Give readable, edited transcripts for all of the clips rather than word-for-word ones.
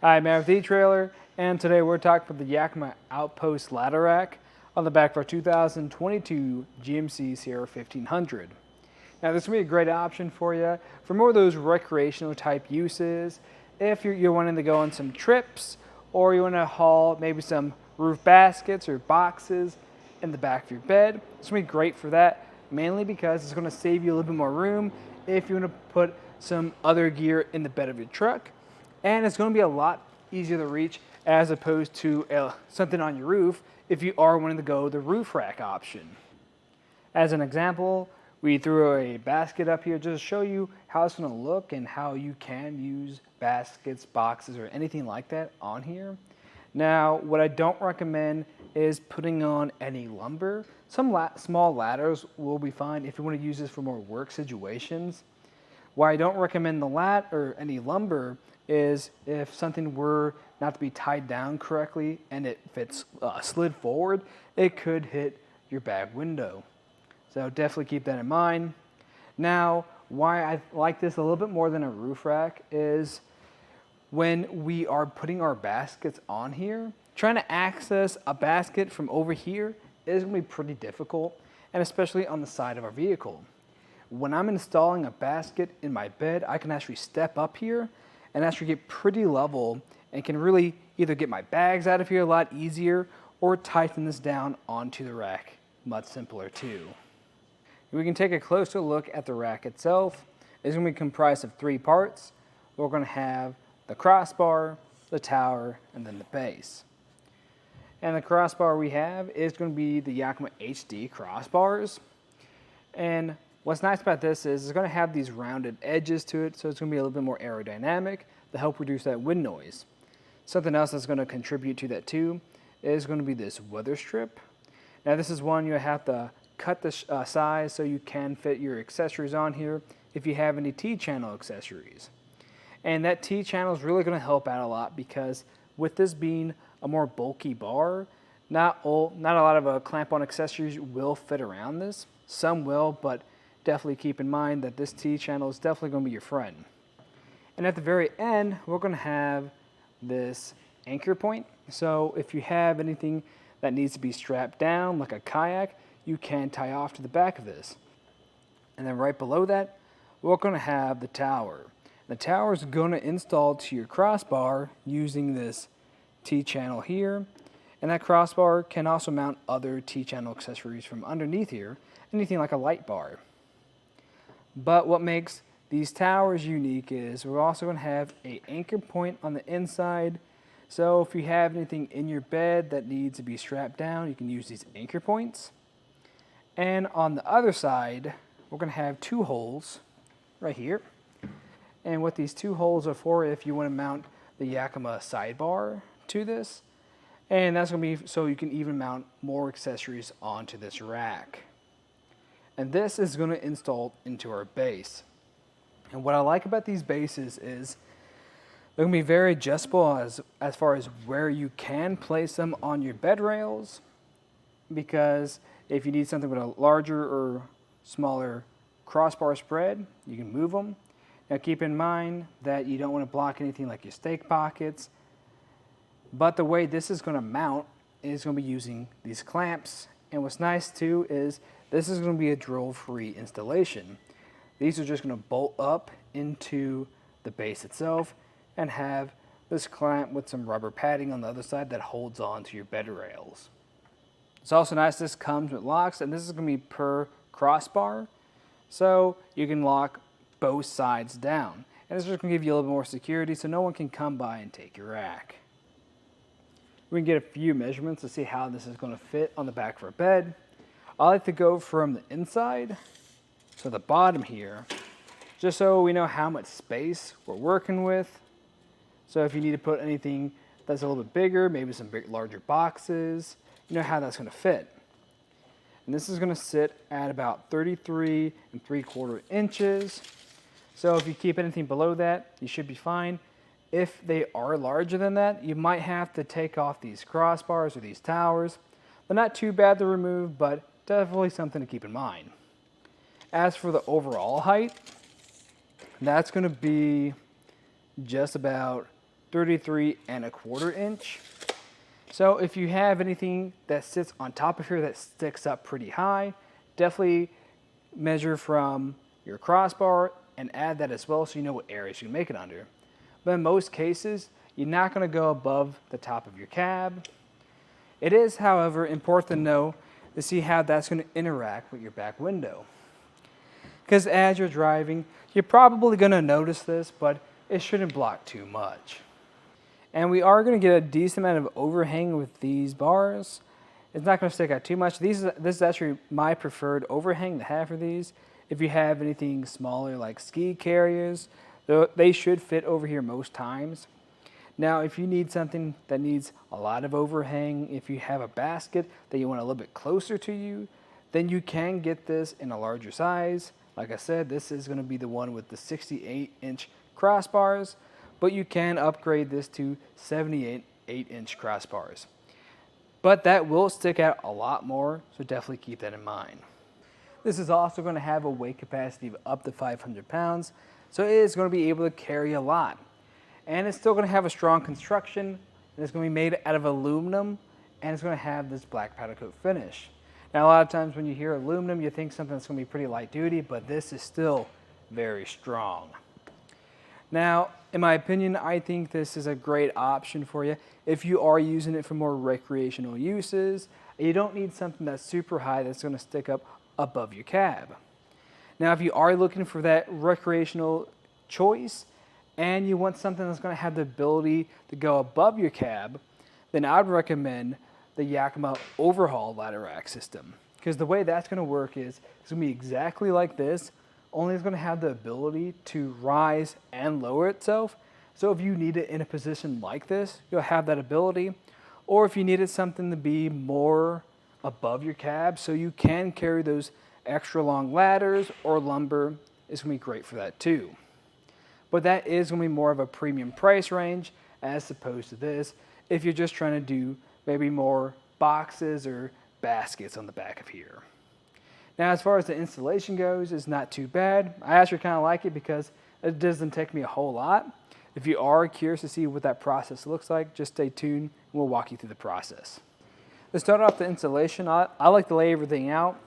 Hi, I'm with eTrailer, and today we're talking about the Yakima OutPost ladder rack on the back of our 2022 GMC Sierra 1500. Now, this will be a great option for you for more of those recreational type uses. If you're wanting to go on some trips, or you want to haul maybe some roof baskets or boxes in the back of your bed, it's going to be great for that, mainly because it's going to save you a little bit more room if you want to put some other gear in the bed of your truck. And it's going to be a lot easier to reach as opposed to something on your roof if you are wanting to go the roof rack option. As an example, we threw a basket up here just to show you how it's going to look and how you can use baskets, boxes, or anything like that on here. Now, what I don't recommend is putting on any lumber. Some small ladders will be fine if you want to use this for more work situations. Why I don't recommend the lat or any lumber is if something were not to be tied down correctly and if it's slid forward, it could hit your back window. So definitely keep that in mind. Now, why I like this a little bit more than a roof rack is when we are putting our baskets on here, trying to access a basket from over here is going to be pretty difficult, and especially on the side of our vehicle. When I'm installing a basket in my bed, I can actually step up here and actually get pretty level and can really either get my bags out of here a lot easier or tighten this down onto the rack much simpler too. We can take a closer look at the rack itself. It's going to be comprised of 3 parts. We're going to have the crossbar, the tower, and then the base. And the crossbar we have is going to be the Yakima HD crossbars. And what's nice about this is it's going to have these rounded edges to it, so it's going to be a little bit more aerodynamic to help reduce that wind noise. Something else that's going to contribute to that too is going to be this weather strip. Now this is one you have to cut the size so you can fit your accessories on here if you have any T-channel accessories. And that T-channel is really going to help out a lot because with this being a more bulky bar, not a lot of clamp-on accessories will fit around this. Some will, but definitely keep in mind that this T-channel is definitely going to be your friend. And at the very end, we're going to have this anchor point. So if you have anything that needs to be strapped down, like a kayak, you can tie off to the back of this. And then right below that, we're going to have the tower. The tower is going to install to your crossbar using this T-channel here. And that crossbar can also mount other T-channel accessories from underneath here, anything like a light bar. But what makes these towers unique is we're also going to have an anchor point on the inside. So if you have anything in your bed that needs to be strapped down, you can use these anchor points. And on the other side, we're going to have 2 holes right here. And what these 2 holes are for, if you want to mount the Yakima sidebar to this. And that's going to be so you can even mount more accessories onto this rack. And this is going to install into our base. And what I like about these bases is they're going to be very adjustable as far as where you can place them on your bed rails. Because if you need something with a larger or smaller crossbar spread, you can move them. Now keep in mind that you don't want to block anything like your stake pockets. But the way this is going to mount is going to be using these clamps. And what's nice too is this is going to be a drill-free installation. These are just going to bolt up into the base itself and have this clamp with some rubber padding on the other side that holds on to your bed rails. It's also nice this comes with locks, and this is going to be per crossbar. So you can lock both sides down. And this is just going to give you a little bit more security so no one can come by and take your rack. We can get a few measurements to see how this is going to fit on the back of our bed. I like to go from the inside to the bottom here, just so we know how much space we're working with. So if you need to put anything that's a little bit bigger, maybe some larger boxes, you know how that's going to fit. And this is going to sit at about 33 3/4 inches. So if you keep anything below that, you should be fine. If they are larger than that, you might have to take off these crossbars or these towers. They're not too bad to remove, but definitely something to keep in mind. As for the overall height, that's going to be just about 33¼ inch. So if you have anything that sits on top of here that sticks up pretty high, definitely measure from your crossbar and add that as well so you know what areas you can make it under. But in most cases, you're not going to go above the top of your cab. It is, however, important to know to see how that's going to interact with your back window. Because as you're driving, you're probably going to notice this, but it shouldn't block too much. And we are going to get a decent amount of overhang with these bars. It's not going to stick out too much. This is actually my preferred overhang to have for these. If you have anything smaller like ski carriers, they should fit over here most times. Now, if you need something that needs a lot of overhang, if you have a basket that you want a little bit closer to you, then you can get this in a larger size. Like I said, this is going to be the one with the 68-inch crossbars, but you can upgrade this to 78-inch crossbars. But that will stick out a lot more, so definitely keep that in mind. This is also going to have a weight capacity of up to 500 pounds, so it is going to be able to carry a lot. And it's still going to have a strong construction, and it's going to be made out of aluminum, and it's going to have this black powder coat finish. Now, a lot of times when you hear aluminum, you think something that's going to be pretty light duty, but this is still very strong. Now, in my opinion, I think this is a great option for you if you are using it for more recreational uses. You don't need something that's super high that's going to stick up above your cab. Now, if you are looking for that recreational choice and you want something that's going to have the ability to go above your cab, then I'd recommend the Yakima overhaul ladder rack system. Because the way that's going to work is it's going to be exactly like this, only it's going to have the ability to rise and lower itself. So if you need it in a position like this, you'll have that ability. Or if you needed something to be more above your cab so you can carry those extra long ladders or lumber, it's going to be great for that too. But that is going to be more of a premium price range as opposed to this if you're just trying to do maybe more boxes or baskets on the back of here. Now, as far as the installation goes, it's not too bad. I actually kind of like it because it doesn't take me a whole lot. If you are curious to see what that process looks like, just stay tuned and we'll walk you through the process. To start off the installation, I like to lay everything out.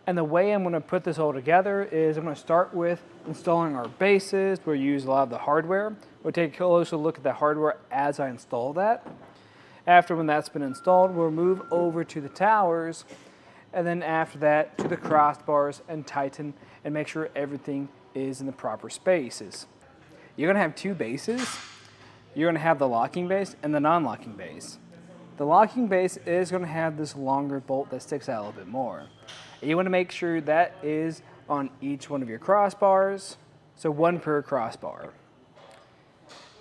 And the way I'm going to put this all together is I'm going to start with installing our bases. We'll use a lot of the hardware. We'll take a closer look at the hardware as I install that. After when that's been installed, we'll move over to the towers, and then after that to the crossbars and tighten and make sure everything is in the proper spaces. You're going to have two bases. You're going to have the locking base and the non-locking base. The locking base is going to have this longer bolt that sticks out a little bit more. And you want to make sure that is on each one of your crossbars, so one per crossbar.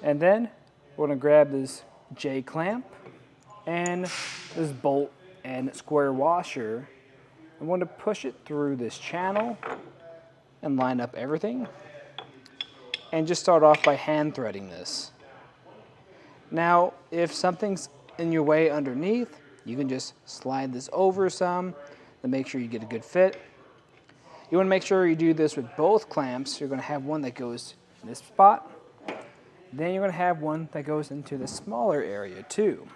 And then we're going to grab this J clamp and this bolt and square washer. I'm going to push it through this channel and line up everything. And just start off by hand threading this. Now, if something's in your way underneath, you can just slide this over some to make sure you get a good fit. You want to make sure you do this with both clamps. You're going to have one that goes in this spot. Then you're going to have one that goes into the smaller area too.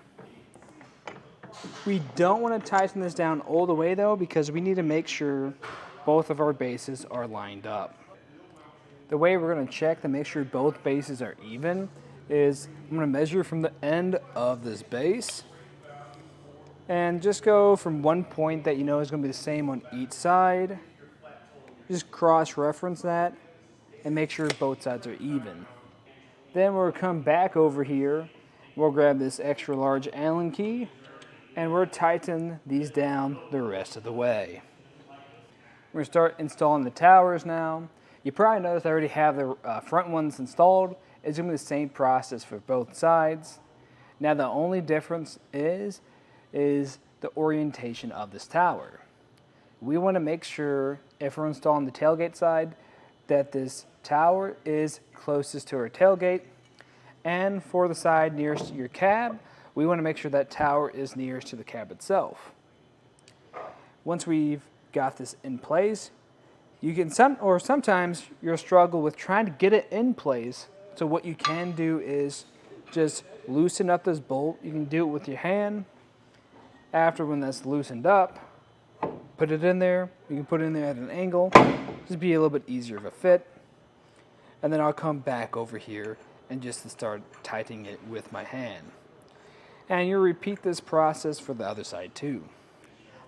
We don't want to tighten this down all the way though, because we need to make sure both of our bases are lined up. The way we're going to check to make sure both bases are even is I'm going to measure from the end of this base and just go from one point that you know is going to be the same on each side. Just cross-reference that and make sure both sides are even. Then we'll come back over here, we'll grab this extra large Allen key and we'll tighten these down the rest of the way. We're going to start installing the towers now. You probably noticed I already have the front ones installed. It's going to be the same process for both sides. Now the only difference is the orientation of this tower. We want to make sure if we're installing the tailgate side that this tower is closest to our tailgate, and for the side nearest to your cab, we want to make sure that tower is nearest to the cab itself. Once we've got this in place, you can sometimes you'll struggle with trying to get it in place. So what you can do is just loosen up this bolt. You can do it with your hand. After when that's loosened up, put it in there. You can put it in there at an angle. Just be a little bit easier of a fit. And then I'll come back over here and just start tightening it with my hand. And you'll repeat this process for the other side too.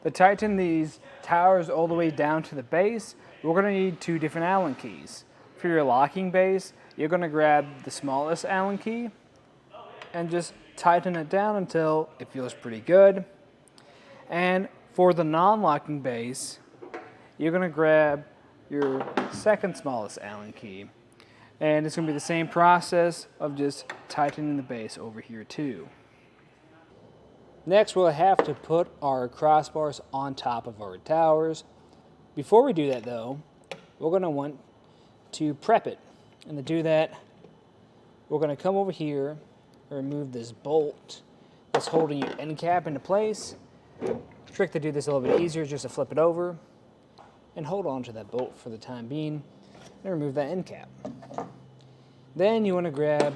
To tighten these towers all the way down to the base, we're going to need 2 different Allen keys. For your locking base, you're going to grab the smallest Allen key and just tighten it down until it feels pretty good. And for the non-locking base, you're going to grab your second smallest Allen key. And it's going to be the same process of just tightening the base over here too. Next, we'll have to put our crossbars on top of our towers. Before we do that though, we're going to want to prep it. And to do that, we're going to come over here and remove this bolt that's holding your end cap into place. The trick to do this a little bit easier is just to flip it over and hold on to that bolt for the time being and remove that end cap. Then you want to grab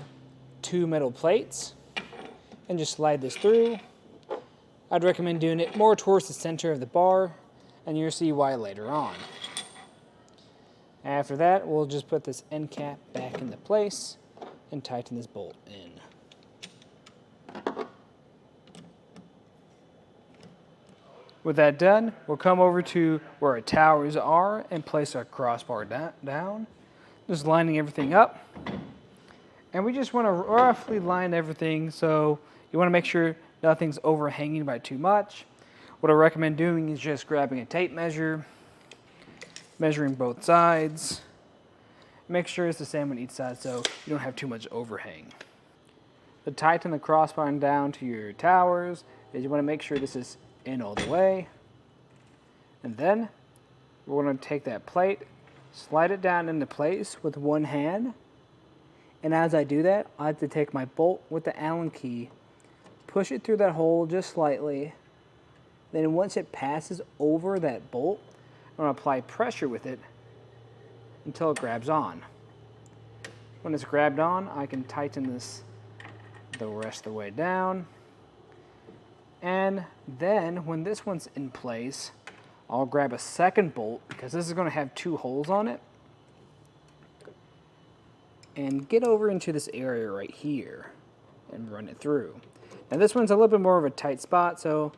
2 metal plates and just slide this through. I'd recommend doing it more towards the center of the bar, and you'll see why later on. After that, we'll just put this end cap back into place and tighten this bolt in. With that done, we'll come over to where our towers are and place our crossbar down, just lining everything up. And we just want to roughly line everything, so you want to make sure nothing's overhanging by too much. What I recommend doing is just grabbing a tape measure, measuring both sides. Make sure it's the same on each side so you don't have too much overhang. To tighten the crossbar down to your towers is you want to make sure this is in all the way. And then we're going to take that plate, slide it down into place with one hand. And as I do that, I have to take my bolt with the Allen key, push it through that hole just slightly. Then once it passes over that bolt, I'm going to apply pressure with it until it grabs on. When it's grabbed on, I can tighten this the rest of the way down. And then when this one's in place, I'll grab a second bolt because this is going to have 2 holes on it. And get over into this area right here and run it through. Now this one's a little bit more of a tight spot, so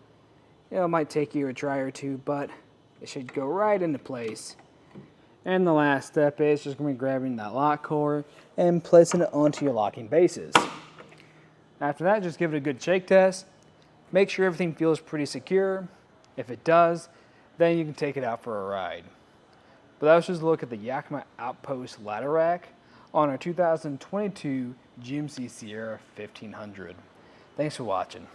it might take you a try or two, but it should go right into place. And the last step is just going to be grabbing that lock core and placing it onto your locking bases. After that, just give it a good shake test. Make sure everything feels pretty secure. If it does, then you can take it out for a ride. But that was just a look at the Yakima OutPost Ladder Rack on our 2022 GMC Sierra 1500. Thanks for watching.